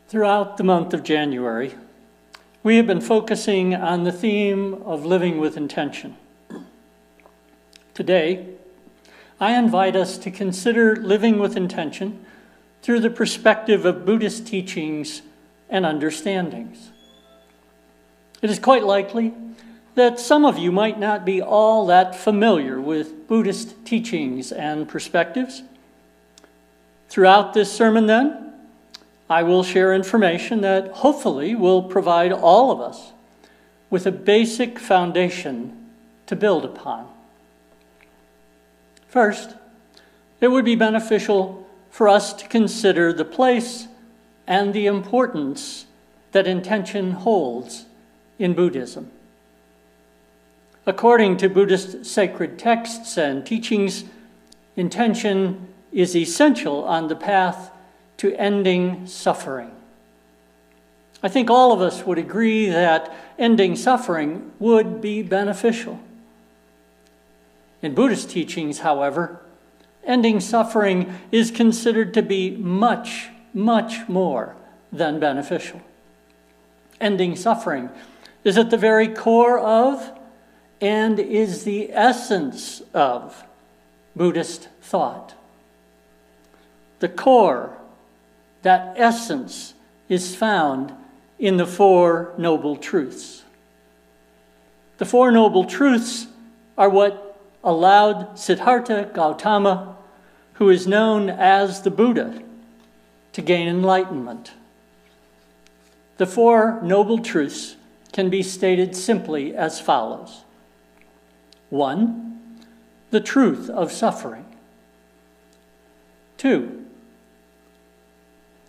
Throughout the month of January, we have been focusing on the theme of living with intention. Today, I invite us to consider living with intention through the perspective of Buddhist teachings and understandings. It is quite likely that some of you might not be all that familiar with Buddhist teachings and perspectives. Throughout this sermon, then, I will share information that hopefully will provide all of us with a basic foundation to build upon. First, it would be beneficial for us to consider the place and the importance that intention holds in Buddhism. According to Buddhist sacred texts and teachings, intention is essential on the path to ending suffering. I think all of us would agree that ending suffering would be beneficial. In Buddhist teachings, however, ending suffering is considered to be much, much more than beneficial. Ending suffering is at the very core of and is the essence of Buddhist thought. The core, that essence, is found in the Four Noble Truths. The Four Noble Truths are what allowed Siddhartha Gautama, who is known as the Buddha, to gain enlightenment. The Four Noble Truths can be stated simply as follows. 1, the truth of suffering. 2,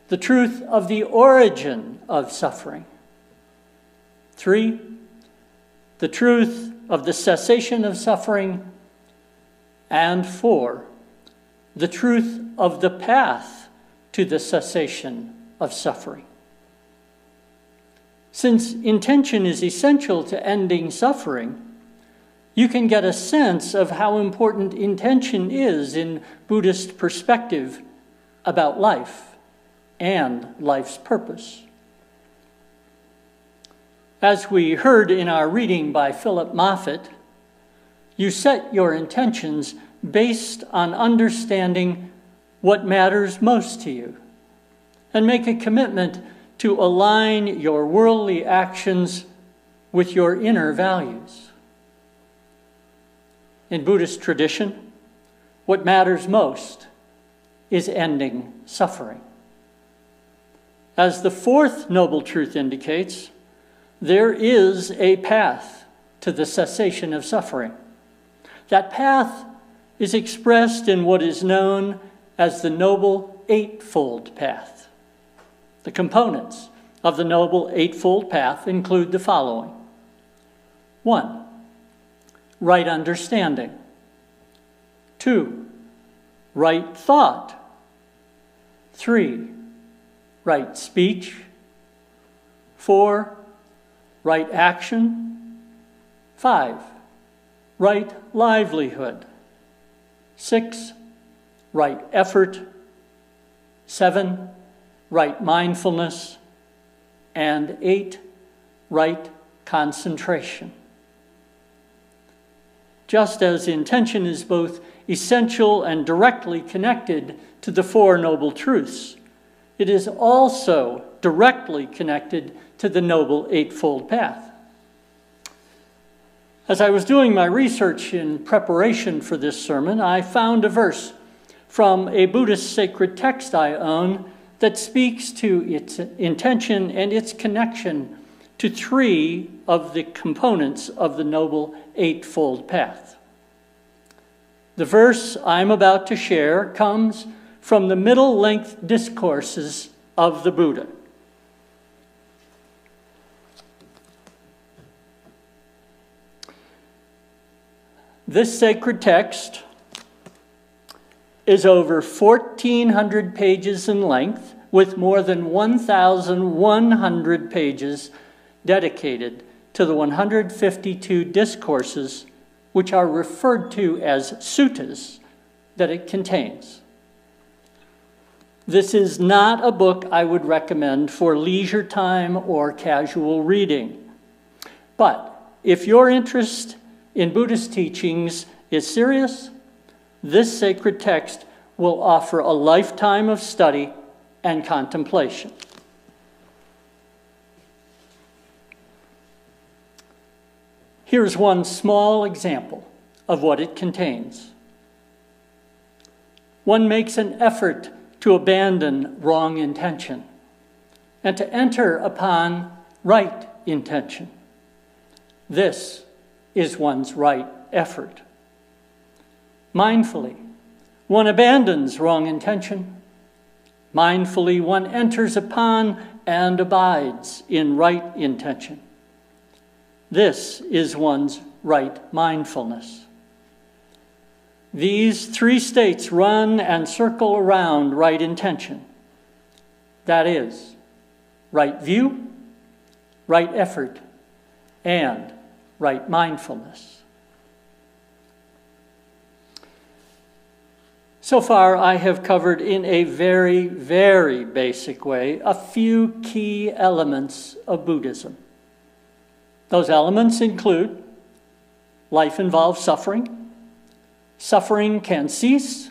the truth of the origin of suffering. 3, the truth of the cessation of suffering. And 4, the truth of the path to the cessation of suffering. Since intention is essential to ending suffering, you can get a sense of how important intention is in Buddhist perspective about life and life's purpose. As we heard in our reading by Philip Moffat, you set your intentions based on understanding what matters most to you and make a commitment to align your worldly actions with your inner values. In Buddhist tradition, what matters most is ending suffering. As the fourth noble truth indicates, there is a path to the cessation of suffering. That path is expressed in what is known as the Noble Eightfold Path. The components of the Noble Eightfold Path include the following. 1, right understanding. 2, right thought. 3, right speech. 4, right action. 5, right livelihood. 6, right effort. 7, right mindfulness. And 8, right concentration. Just as intention is both essential and directly connected to the Four Noble Truths, it is also directly connected to the Noble Eightfold Path. As I was doing my research in preparation for this sermon, I found a verse from a Buddhist sacred text I own that speaks to its intention and its connection to 3 of the components of the Noble Eightfold Path. The verse I'm about to share comes from the middle-length discourses of the Buddha. This sacred text is over 1,400 pages in length, with more than 1,100 pages dedicated to the 152 discourses which are referred to as suttas that it contains. This is not a book I would recommend for leisure time or casual reading. But if your interest in Buddhist teachings is serious, this sacred text will offer a lifetime of study and contemplation. Here's one small example of what it contains. One makes an effort to abandon wrong intention and to enter upon right intention. This is one's right effort. Mindfully, one abandons wrong intention. Mindfully, one enters upon and abides in right intention. This is one's right mindfulness. These three states run and circle around right intention. That is, right view, right effort, and right mindfulness. So far, I have covered in a very, very basic way a few key elements of Buddhism. Those elements include life involves suffering, suffering can cease,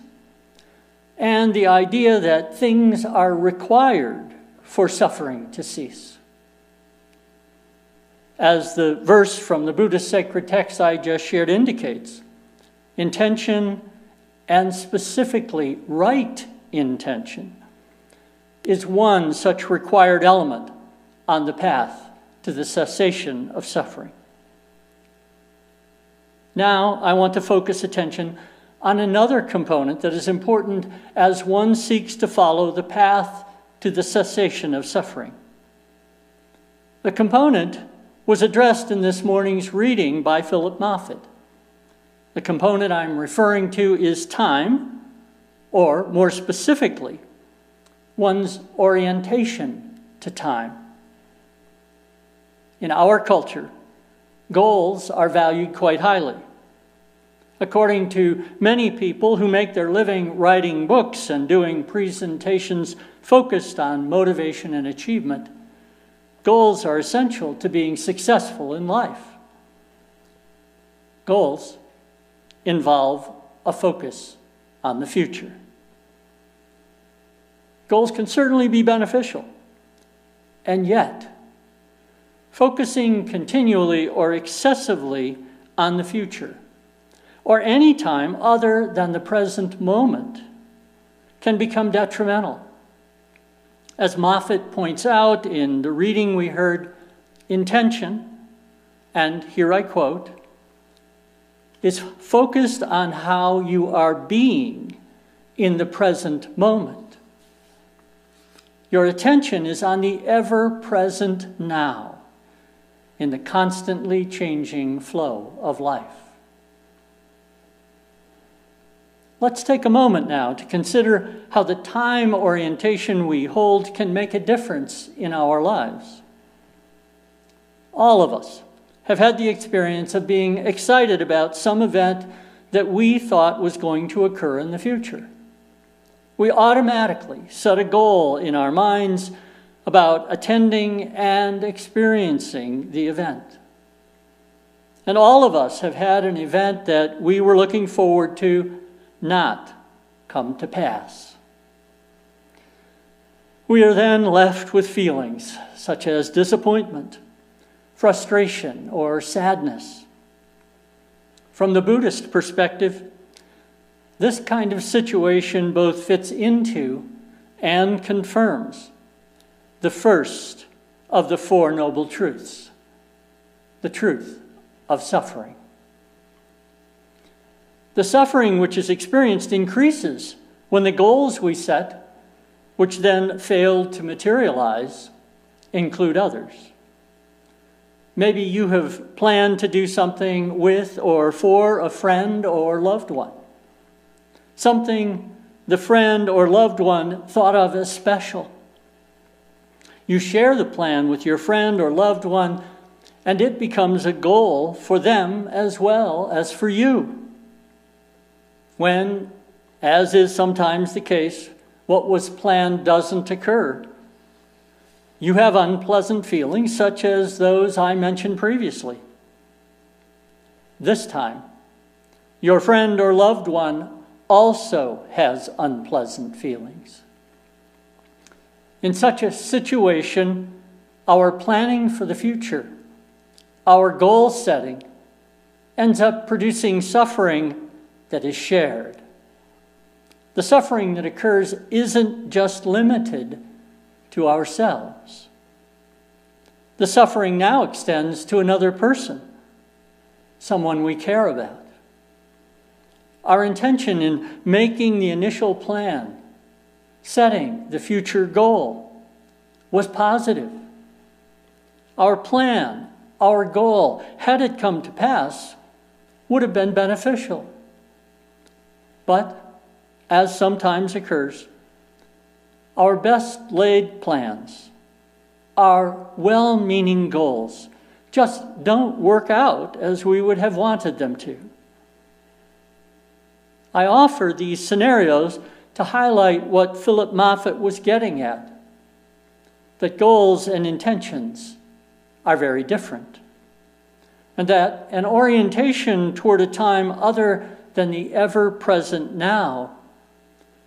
and the idea that things are required for suffering to cease. As the verse from the Buddhist sacred text I just shared indicates, intention, and specifically right intention, is one such required element on the path to the cessation of suffering. Now, I want to focus attention on another component that is important as one seeks to follow the path to the cessation of suffering. The component was addressed in this morning's reading by Philip Moffitt. The component I'm referring to is time, or more specifically, one's orientation to time. In our culture, goals are valued quite highly. According to many people who make their living writing books and doing presentations focused on motivation and achievement, goals are essential to being successful in life. Goals involve a focus on the future. Goals can certainly be beneficial, and yet, focusing continually or excessively on the future, or any time other than the present moment, can become detrimental. As Moffitt points out in the reading we heard, intention, and here I quote, is focused on how you are being in the present moment. Your attention is on the ever-present now, in the constantly changing flow of life. Let's take a moment now to consider how the time orientation we hold can make a difference in our lives. All of us have had the experience of being excited about some event that we thought was going to occur in the future. We automatically set a goal in our minds about attending and experiencing the event. And all of us have had an event that we were looking forward to not come to pass. We are then left with feelings such as disappointment, frustration, or sadness. From the Buddhist perspective, this kind of situation both fits into and confirms the first of the Four Noble Truths, the truth of suffering. The suffering which is experienced increases when the goals we set, which then fail to materialize, include others. Maybe you have planned to do something with or for a friend or loved one. Something the friend or loved one thought of as special. You share the plan with your friend or loved one, and it becomes a goal for them as well as for you. When, as is sometimes the case, what was planned doesn't occur, you have unpleasant feelings such as those I mentioned previously. This time, your friend or loved one also has unpleasant feelings. In such a situation, our planning for the future, our goal setting, ends up producing suffering that is shared. The suffering that occurs isn't just limited to ourselves. The suffering now extends to another person, someone we care about. Our intention in making the initial plan, setting the future goal, was positive. Our plan, our goal, had it come to pass, would have been beneficial. But, as sometimes occurs, our best laid plans, our well-meaning goals, just don't work out as we would have wanted them to. I offer these scenarios to highlight what Philip Moffat was getting at, that goals and intentions are very different, and that an orientation toward a time other than the ever-present now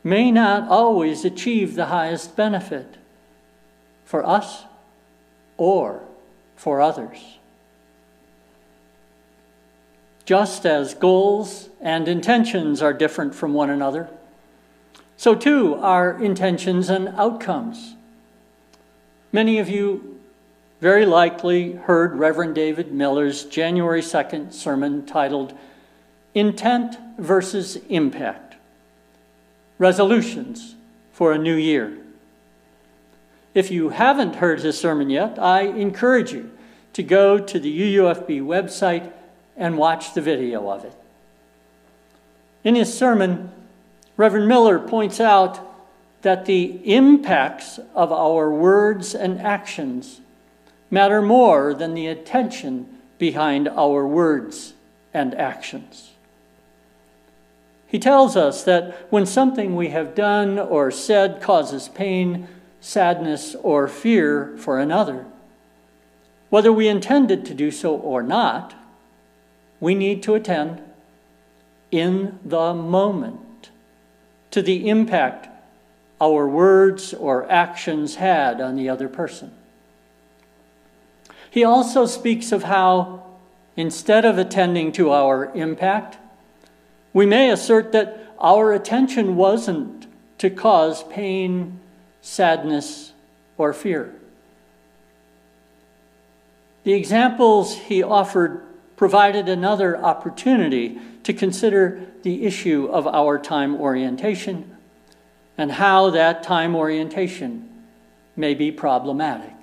may not always achieve the highest benefit for us or for others. Just as goals and intentions are different from one another, so too are intentions and outcomes. Many of you very likely heard Reverend David Miller's January 2nd sermon titled Intent versus Impact, Resolutions for a New Year. If you haven't heard his sermon yet, I encourage you to go to the UUFB website and watch the video of it. In his sermon, Reverend Miller points out that the impacts of our words and actions matter more than the intention behind our words and actions. He tells us that when something we have done or said causes pain, sadness, or fear for another, whether we intended to do so or not, we need to attend in the moment to the impact our words or actions had on the other person. He also speaks of how, instead of attending to our impact, we may assert that our attention wasn't to cause pain, sadness, or fear. The examples he offered provided another opportunity to consider the issue of our time orientation and how that time orientation may be problematic.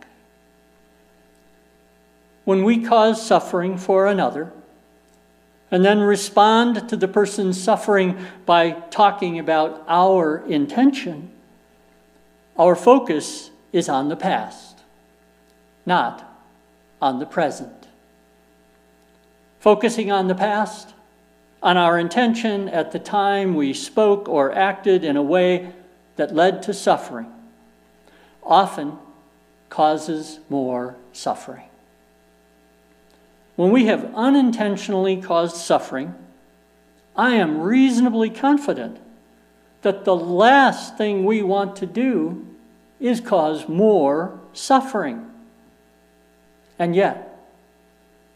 When we cause suffering for another, and then respond to the person's suffering by talking about our intention, our focus is on the past, not on the present. Focusing on the past, on our intention at the time we spoke or acted in a way that led to suffering, often causes more suffering. When we have unintentionally caused suffering, I am reasonably confident that the last thing we want to do is cause more suffering. And yet,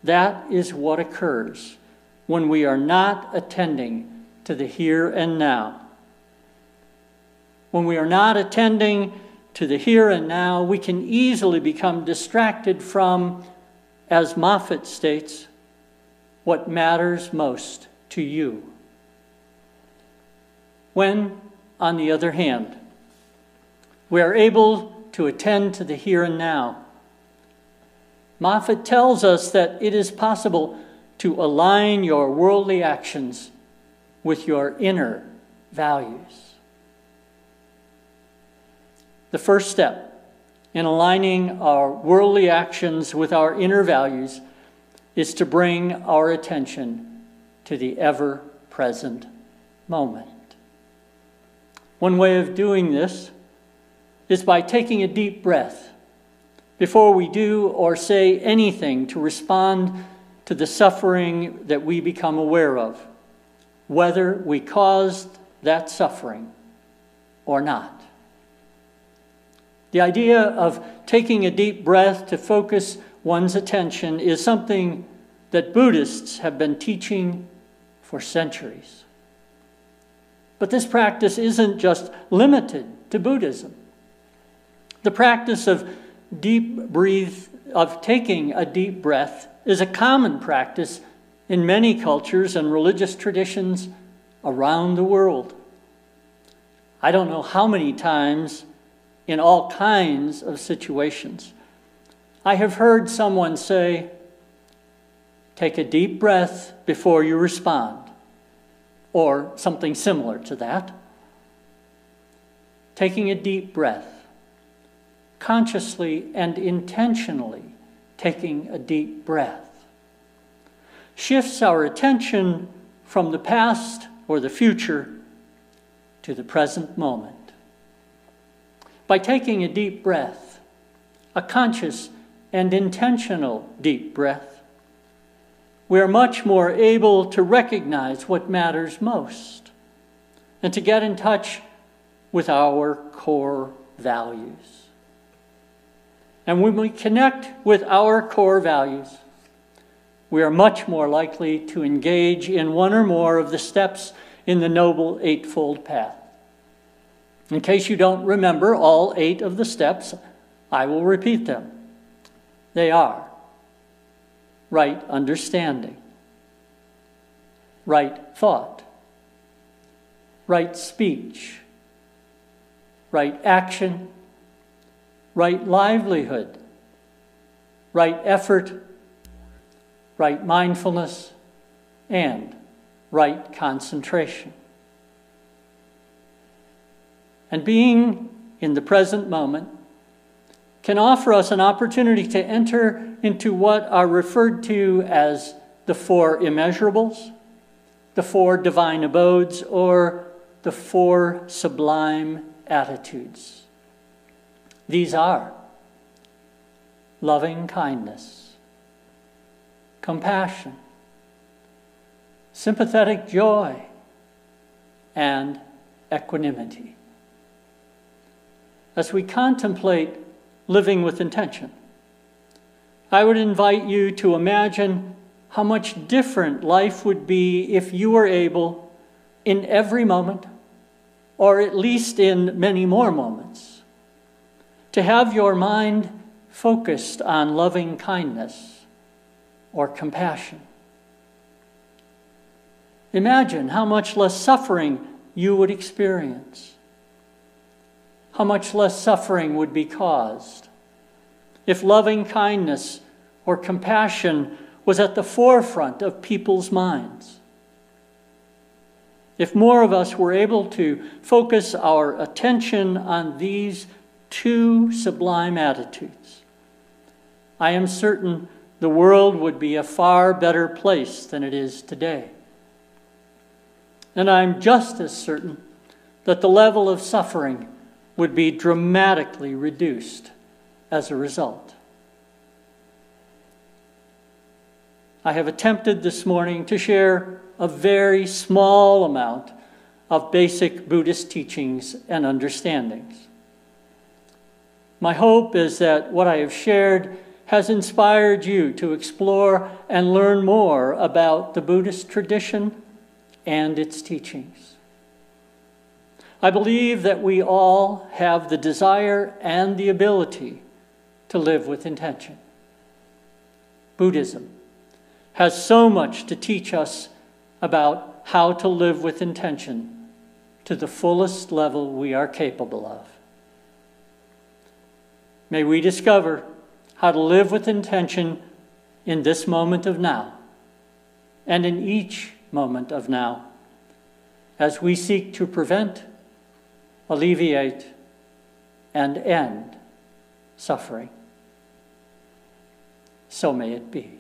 that is what occurs when we are not attending to the here and now. When we are not attending to the here and now, we can easily become distracted from, as Moffat states, what matters most to you. When, on the other hand, we are able to attend to the here and now, Moffat tells us that it is possible to align your worldly actions with your inner values. The first step in aligning our worldly actions with our inner values is to bring our attention to the ever-present moment. One way of doing this is by taking a deep breath before we do or say anything to respond to the suffering that we become aware of, whether we caused that suffering or not. The idea of taking a deep breath to focus one's attention is something that Buddhists have been teaching for centuries. But this practice isn't just limited to Buddhism. The practice of taking a deep breath is a common practice in many cultures and religious traditions around the world. I don't know how many times in all kinds of situations I have heard someone say, "Take a deep breath before you respond," or something similar to that. Taking a deep breath, consciously and intentionally taking a deep breath, shifts our attention from the past or the future to the present moment. By taking a deep breath, a conscious and intentional deep breath, we are much more able to recognize what matters most and to get in touch with our core values. And when we connect with our core values, we are much more likely to engage in one or more of the steps in the Noble Eightfold Path. In case you don't remember all 8 of the steps, I will repeat them. They are: right understanding, right thought, right speech, right action, right livelihood, right effort, right mindfulness, and right concentration. And being in the present moment can offer us an opportunity to enter into what are referred to as the 4 immeasurables, the 4 divine abodes, or the 4 sublime attitudes. These are loving kindness, compassion, sympathetic joy, and equanimity. As we contemplate living with intention, I would invite you to imagine how much different life would be if you were able, in every moment, or at least in many more moments, to have your mind focused on loving kindness or compassion. Imagine how much less suffering you would experience. How much less suffering would be caused if loving kindness or compassion was at the forefront of people's minds. If more of us were able to focus our attention on these 2 sublime attitudes, I am certain the world would be a far better place than it is today. And I'm just as certain that the level of suffering would be dramatically reduced as a result. I have attempted this morning to share a very small amount of basic Buddhist teachings and understandings. My hope is that what I have shared has inspired you to explore and learn more about the Buddhist tradition and its teachings. I believe that we all have the desire and the ability to live with intention. Buddhism has so much to teach us about how to live with intention to the fullest level we are capable of. May we discover how to live with intention in this moment of now and in each moment of now as we seek to prevent, alleviate, and end suffering. So may it be.